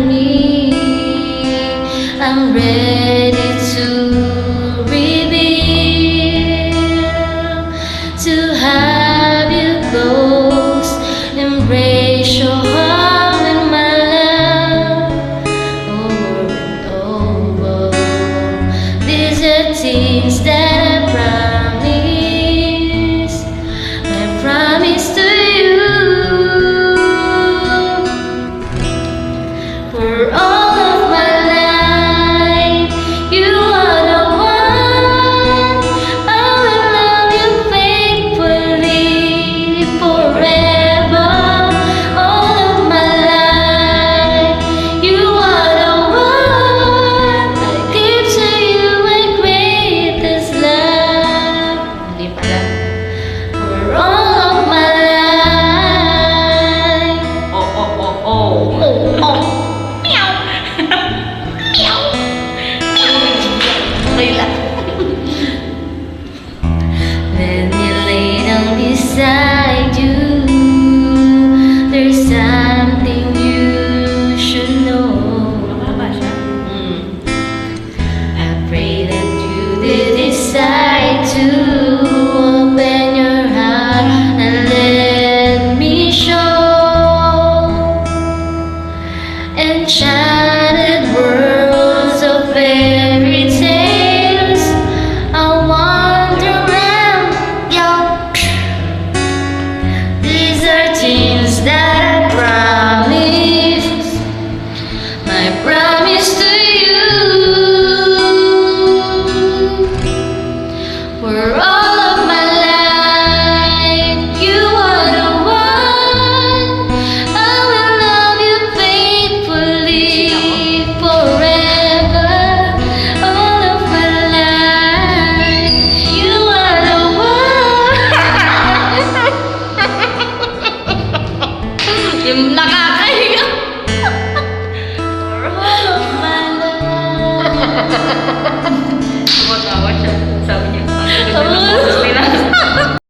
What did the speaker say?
me. I'm ready to reveal, to have you close, embrace your heart and my love over and over. These are things that I promise to you. For all of my life, you are the one. I will love you faithfully forever. All of my life, you are the one. I give to you my greatest love. Hindi pala. For all of my life. Oh. Oh. Meow. Meow. Okay lang. When you lay down beside you, there's something you should know. Mababa siya. I pray that you did decide to open your heart and let me show and shine.